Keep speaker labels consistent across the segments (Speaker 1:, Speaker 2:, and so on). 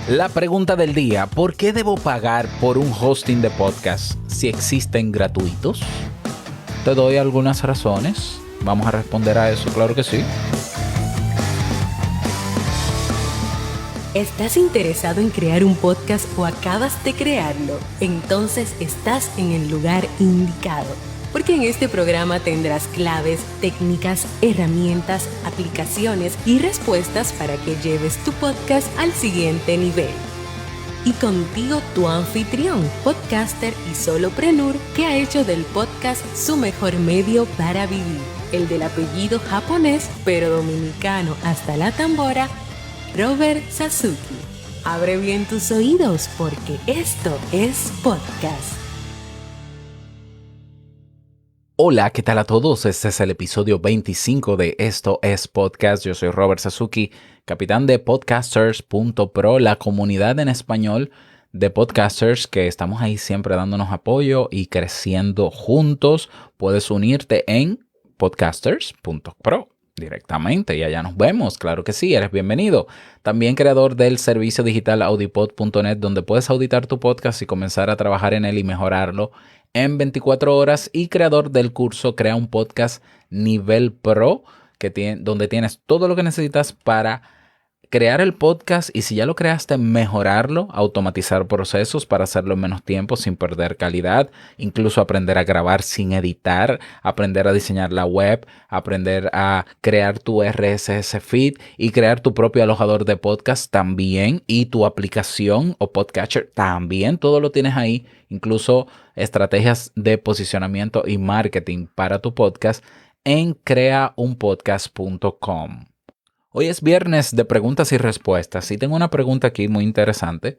Speaker 1: La pregunta del día, ¿por qué debo pagar por un hosting de podcast si existen gratuitos? Te doy algunas razones. Vamos a responder a eso, claro que sí.
Speaker 2: ¿Estás interesado en crear un podcast o acabas de crearlo? Entonces estás en el lugar indicado, porque en este programa tendrás claves, técnicas, herramientas, aplicaciones y respuestas para que lleves tu podcast al siguiente nivel. Y contigo tu anfitrión, podcaster y solopreneur que ha hecho del podcast su mejor medio para vivir, el del apellido japonés pero dominicano hasta la tambora, Robert Sasuki. Abre bien tus oídos porque esto es podcast.
Speaker 1: Hola, ¿qué tal a todos? Este es el episodio 25 de Esto es Podcast. Yo soy Robert Sasuki, capitán de Podcasters.pro, la comunidad en español de podcasters que estamos ahí siempre dándonos apoyo y creciendo juntos. Puedes unirte en Podcasters.pro directamente y allá nos vemos. Claro que sí, eres bienvenido. También creador del servicio digital audipod.net, donde puedes auditar tu podcast y comenzar a trabajar en él y mejorarlo en 24 horas, y creador del curso Crea un Podcast Nivel Pro, donde tienes todo lo que necesitas para crear el podcast y, si ya lo creaste, mejorarlo, automatizar procesos para hacerlo en menos tiempo sin perder calidad, incluso aprender a grabar sin editar, aprender a diseñar la web, aprender a crear tu RSS feed y crear tu propio alojador de podcast también, y tu aplicación o podcatcher también. Todo lo tienes ahí, incluso estrategias de posicionamiento y marketing para tu podcast en creaunpodcast.com. Hoy es viernes de preguntas y respuestas y tengo una pregunta aquí muy interesante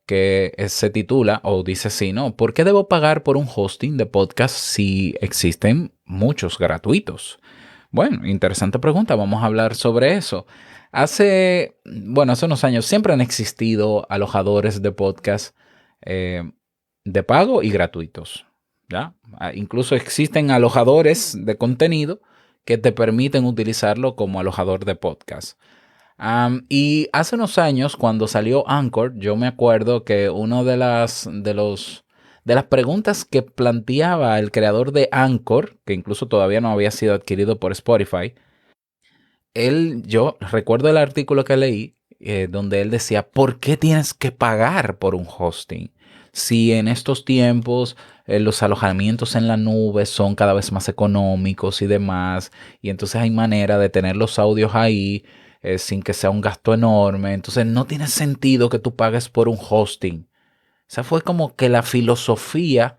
Speaker 1: que se titula o dice así, ¿no? ¿Por qué debo pagar por un hosting de podcast si existen muchos gratuitos? Bueno, interesante pregunta, vamos a hablar sobre eso. Hace unos años siempre han existido alojadores de podcast de pago y gratuitos, ¿ya? Incluso existen alojadores de contenido que te permiten utilizarlo como alojador de podcast. Y hace unos años, cuando salió Anchor, yo me acuerdo que una de las preguntas que planteaba el creador de Anchor, que incluso todavía no había sido adquirido por Spotify, yo recuerdo el artículo que leí donde él decía, ¿por qué tienes que pagar por un hosting? Si en estos tiempos los alojamientos en la nube son cada vez más económicos y demás, y entonces hay manera de tener los audios ahí sin que sea un gasto enorme, entonces no tiene sentido que tú pagues por un hosting. Esa fue como que la filosofía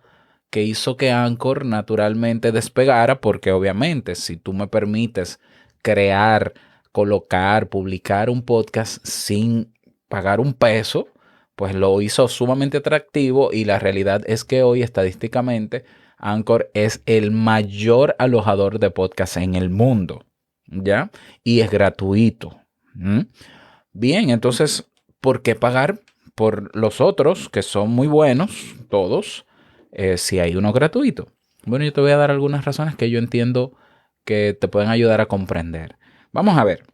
Speaker 1: que hizo que Anchor naturalmente despegara, porque obviamente si tú me permites crear, colocar, publicar un podcast sin pagar un peso, pues lo hizo sumamente atractivo, y la realidad es que hoy estadísticamente Anchor es el mayor alojador de podcast en el mundo, ¿ya? Y es gratuito. Bien, entonces, ¿por qué pagar por los otros que son muy buenos, todos, si hay uno gratuito? Bueno, yo te voy a dar algunas razones que yo entiendo que te pueden ayudar a comprender. Vamos a ver.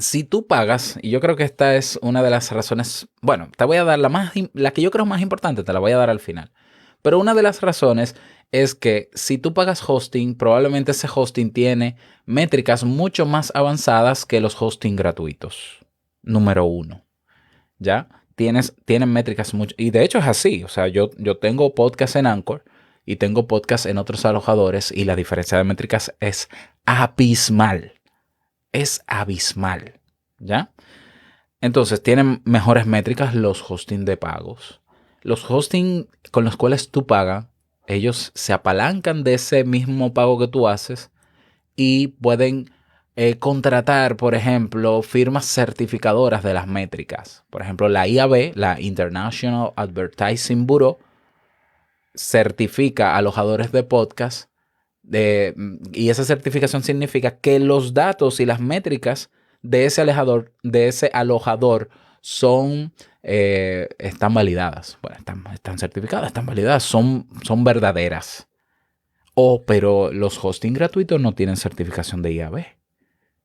Speaker 1: Si tú pagas, y yo creo que esta es una de las razones, bueno, te voy a dar la que yo creo más importante, te la voy a dar al final. Pero una de las razones es que si tú pagas hosting, probablemente ese hosting tiene métricas mucho más avanzadas que los hosting gratuitos. Número uno, ¿ya? Tienen métricas mucho, y de hecho es así. O sea, yo tengo podcast en Anchor y tengo podcast en otros alojadores, y la diferencia de métricas es abismal. Es abismal, ¿ya? Entonces, tienen mejores métricas los hosting de pagos. Los hosting con los cuales tú pagas, ellos se apalancan de ese mismo pago que tú haces y pueden contratar, por ejemplo, firmas certificadoras de las métricas. Por ejemplo, la IAB, la International Advertising Bureau, certifica alojadores de podcast y esa certificación significa que los datos y las métricas de ese alojador están validadas. Bueno, están certificadas, están validadas, son verdaderas. Pero los hosting gratuitos no tienen certificación de IAB.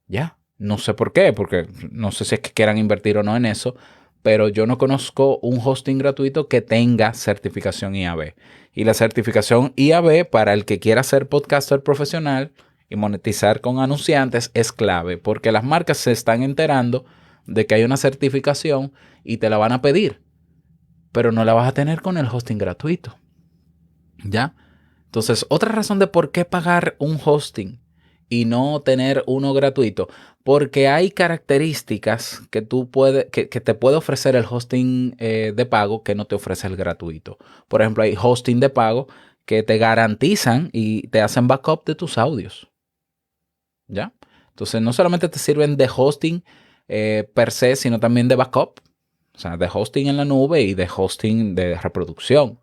Speaker 1: Ya, no sé por qué, porque no sé si es que quieran invertir o no en eso, pero yo no conozco un hosting gratuito que tenga certificación IAB. Y la certificación IAB para el que quiera ser podcaster profesional y monetizar con anunciantes es clave, porque las marcas se están enterando de que hay una certificación y te la van a pedir, pero no la vas a tener con el hosting gratuito. ¿Ya? Entonces, otra razón de por qué pagar un hosting y no tener uno gratuito, porque hay características que que te puede ofrecer el hosting de pago que no te ofrece el gratuito. Por ejemplo, hay hosting de pago que te garantizan y te hacen backup de tus audios. ¿Ya? Entonces, no solamente te sirven de hosting per se, sino también de backup. O sea, de hosting en la nube y de hosting de reproducción.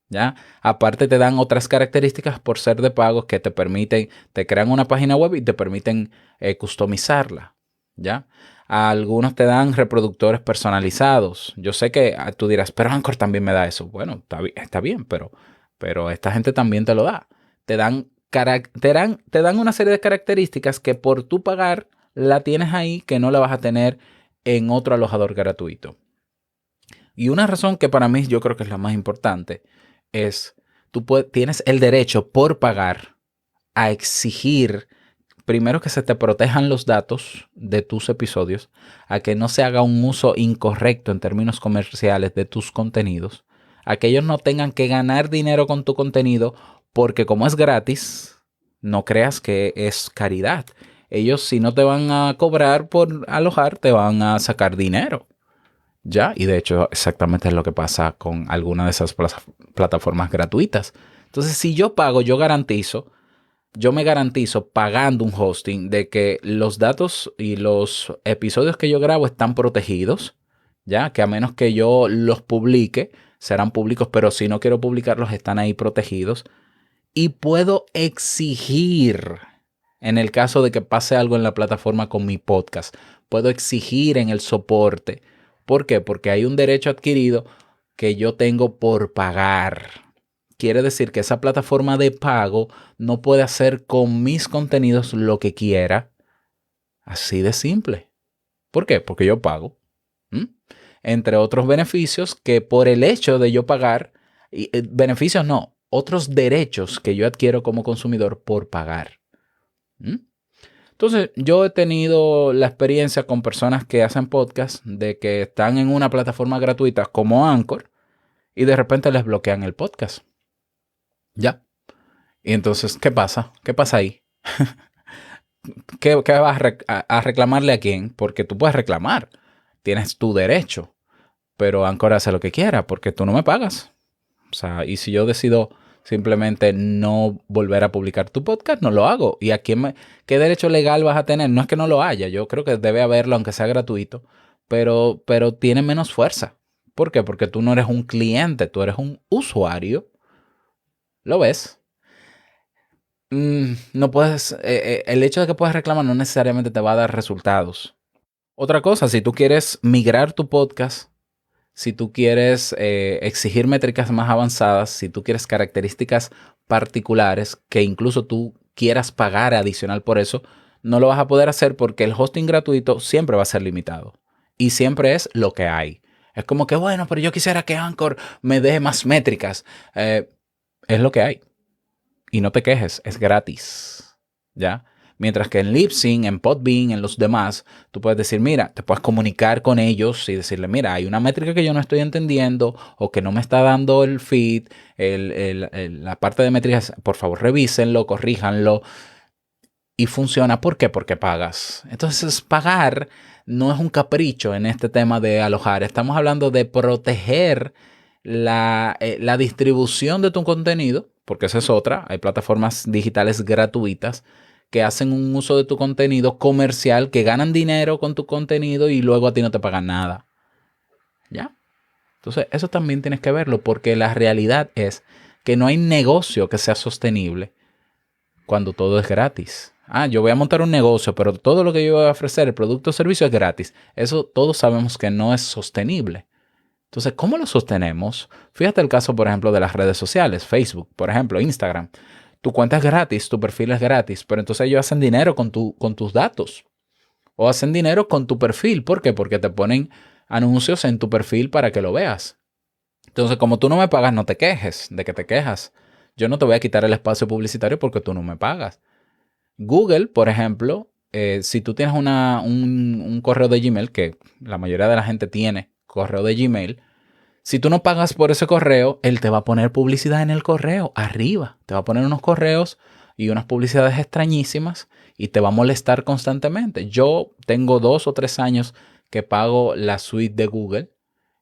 Speaker 1: ¿Ya? Aparte te dan otras características por ser de pago que te permiten, te crean una página web y te permiten customizarla. ¿Ya? Algunos te dan reproductores personalizados. Yo sé que tú dirás, pero Anchor también me da eso. Bueno, está bien, pero esta gente también te lo da. Te dan una serie de características que por tú pagar la tienes ahí que no la vas a tener en otro alojador gratuito. Y una razón que para mí yo creo que es la más importante es, tienes el derecho por pagar a exigir, primero, que se te protejan los datos de tus episodios, a que no se haga un uso incorrecto en términos comerciales de tus contenidos, a que ellos no tengan que ganar dinero con tu contenido, porque como es gratis, no creas que es caridad. Ellos, si no te van a cobrar por alojar, te van a sacar dinero. ¿Ya? Y de hecho exactamente es lo que pasa con alguna de esas plataformas gratuitas. Entonces, si yo pago, yo me garantizo pagando un hosting de que los datos y los episodios que yo grabo están protegidos, ¿ya? Que a menos que yo los publique, serán públicos, pero si no quiero publicarlos, están ahí protegidos. Y puedo exigir, en el caso de que pase algo en la plataforma con mi podcast, puedo exigir en el soporte. ¿Por qué? Porque hay un derecho adquirido que yo tengo por pagar. Quiere decir que esa plataforma de pago no puede hacer con mis contenidos lo que quiera. Así de simple. ¿Por qué? Porque yo pago. Entre otros beneficios que por el hecho de yo pagar, beneficios no, otros derechos que yo adquiero como consumidor por pagar. Entonces, yo he tenido la experiencia con personas que hacen podcast de que están en una plataforma gratuita como Anchor y de repente les bloquean el podcast. ¿Ya? Y entonces, ¿qué pasa? ¿Qué pasa ahí? ¿Qué vas a reclamarle a quién? Porque tú puedes reclamar. Tienes tu derecho. Pero Anchor hace lo que quiera porque tú no me pagas. O sea, y si yo decido simplemente no volver a publicar tu podcast, no lo hago. ¿Y a qué derecho legal vas a tener? No es que no lo haya. Yo creo que debe haberlo, aunque sea gratuito. Pero tiene menos fuerza. ¿Por qué? Porque tú no eres un cliente, tú eres un usuario. ¿Lo ves? No puedes. El hecho de que puedas reclamar no necesariamente te va a dar resultados. Otra cosa, si tú quieres migrar tu podcast, si tú quieres exigir métricas más avanzadas, si tú quieres características particulares que incluso tú quieras pagar adicional por eso, no lo vas a poder hacer porque el hosting gratuito siempre va a ser limitado. Y siempre es lo que hay. Es como que, bueno, pero yo quisiera que Anchor me dé más métricas. Es lo que hay. Y no te quejes, es gratis. ¿Ya? Mientras que en Libsyn, en Podbean, en los demás, tú puedes decir, mira, te puedes comunicar con ellos y decirle, mira, hay una métrica que yo no estoy entendiendo o que no me está dando el feed, la parte de métricas, por favor, revísenlo, corríjanlo. Y funciona. ¿Por qué? Porque pagas. Entonces, pagar no es un capricho en este tema de alojar. Estamos hablando de proteger la distribución de tu contenido, porque esa es otra. Hay plataformas digitales gratuitas que hacen un uso de tu contenido comercial, que ganan dinero con tu contenido y luego a ti no te pagan nada. ¿Ya? Entonces, eso también tienes que verlo, porque la realidad es que no hay negocio que sea sostenible cuando todo es gratis. Yo voy a montar un negocio, pero todo lo que yo voy a ofrecer, el producto o servicio, es gratis. Eso todos sabemos que no es sostenible. Entonces, ¿cómo lo sostenemos? Fíjate el caso, por ejemplo, de las redes sociales, Facebook, por ejemplo, Instagram. Tu cuenta es gratis, tu perfil es gratis, pero entonces ellos hacen dinero con tus datos. O hacen dinero con tu perfil. ¿Por qué? Porque te ponen anuncios en tu perfil para que lo veas. Entonces, como tú no me pagas, no te quejes de que te quejas. Yo no te voy a quitar el espacio publicitario porque tú no me pagas. Google, por ejemplo, si tú tienes un correo de Gmail, que la mayoría de la gente tiene correo de Gmail, si tú no pagas por ese correo, él te va a poner publicidad en el correo, arriba. Te va a poner unos correos y unas publicidades extrañísimas y te va a molestar constantemente. Yo tengo 2 o 3 años que pago la suite de Google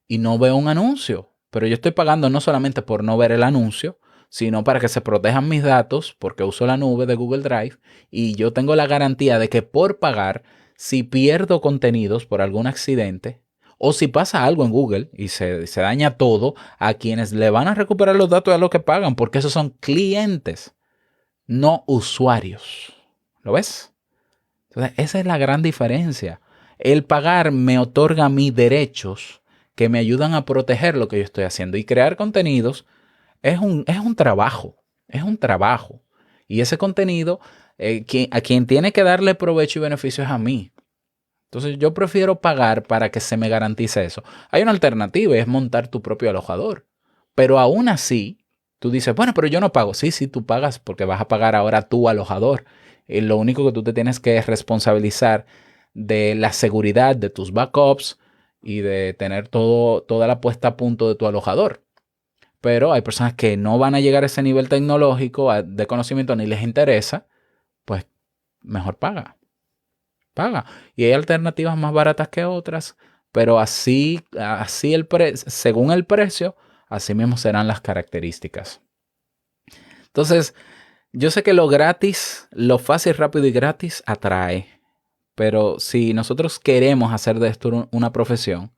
Speaker 1: y no veo un anuncio. Pero yo estoy pagando no solamente por no ver el anuncio, sino para que se protejan mis datos, porque uso la nube de Google Drive y yo tengo la garantía de que por pagar, si pierdo contenidos por algún accidente o si pasa algo en Google y se daña todo, a quienes le van a recuperar los datos es a los que pagan, porque esos son clientes, no usuarios. ¿Lo ves? Entonces, esa es la gran diferencia. El pagar me otorga a mí derechos que me ayudan a proteger lo que yo estoy haciendo. Y crear contenidos es un trabajo. Es un trabajo. Y ese contenido, a quien tiene que darle provecho y beneficio es a mí. Entonces yo prefiero pagar para que se me garantice eso. Hay una alternativa y es montar tu propio alojador. Pero aún así, tú dices, bueno, pero yo no pago. Sí, tú pagas porque vas a pagar ahora tu alojador. Y lo único que tú te tienes que responsabilizar de la seguridad de tus backups y de tener toda la puesta a punto de tu alojador. Pero hay personas que no van a llegar a ese nivel tecnológico de conocimiento ni les interesa, pues mejor paga. Y hay alternativas más baratas que otras, pero así según el precio, así mismo serán las características. Entonces, yo sé que lo gratis, lo fácil, rápido y gratis atrae, pero si nosotros queremos hacer de esto una profesión,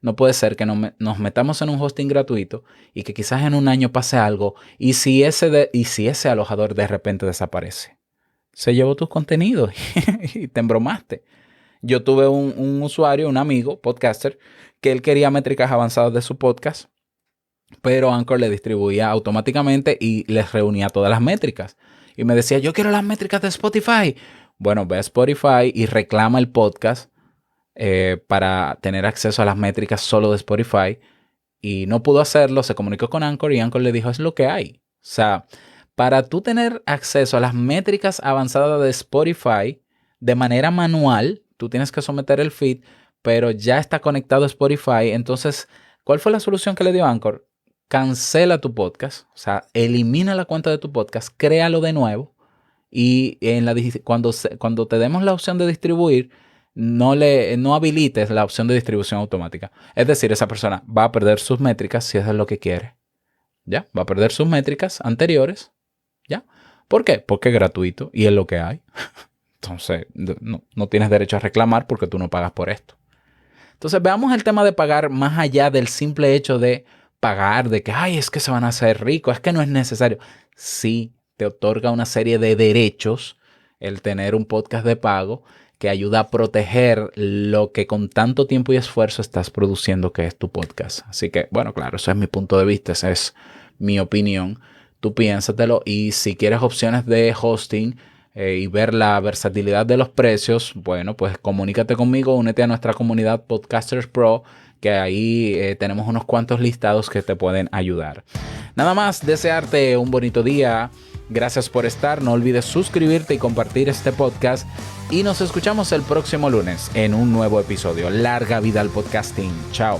Speaker 1: no puede ser que nos metamos en un hosting gratuito y que quizás en un año pase algo y si ese alojador de repente desaparece. Se llevó tus contenidos y te embromaste. Yo tuve un usuario, un amigo, podcaster, que él quería métricas avanzadas de su podcast, pero Anchor le distribuía automáticamente y les reunía todas las métricas. Y me decía, yo quiero las métricas de Spotify. Bueno, ve a Spotify y reclama el podcast para tener acceso a las métricas solo de Spotify. Y no pudo hacerlo, se comunicó con Anchor y Anchor le dijo, es lo que hay. O sea, para tú tener acceso a las métricas avanzadas de Spotify de manera manual, tú tienes que someter el feed, pero ya está conectado a Spotify. Entonces, ¿cuál fue la solución que le dio Anchor? Cancela tu podcast, o sea, elimina la cuenta de tu podcast, créalo de nuevo y cuando te demos la opción de distribuir, no habilites la opción de distribución automática. Es decir, esa persona va a perder sus métricas si eso es lo que quiere. ¿Ya? Va a perder sus métricas anteriores. ¿Ya? ¿Por qué? Porque es gratuito y es lo que hay. Entonces, no tienes derecho a reclamar porque tú no pagas por esto. Entonces, veamos el tema de pagar más allá del simple hecho de pagar, de que, ay, es que se van a hacer ricos, es que no es necesario. Sí, te otorga una serie de derechos el tener un podcast de pago que ayuda a proteger lo que con tanto tiempo y esfuerzo estás produciendo, que es tu podcast. Así que, bueno, claro, ese es mi punto de vista, esa es mi opinión. Tú piénsatelo y si quieres opciones de hosting y ver la versatilidad de los precios, bueno, pues comunícate conmigo, únete a nuestra comunidad Podcasters Pro, que ahí tenemos unos cuantos listados que te pueden ayudar. Nada más, desearte un bonito día. Gracias por estar. No olvides suscribirte y compartir este podcast. Y nos escuchamos el próximo lunes en un nuevo episodio. Larga vida al podcasting. Chao.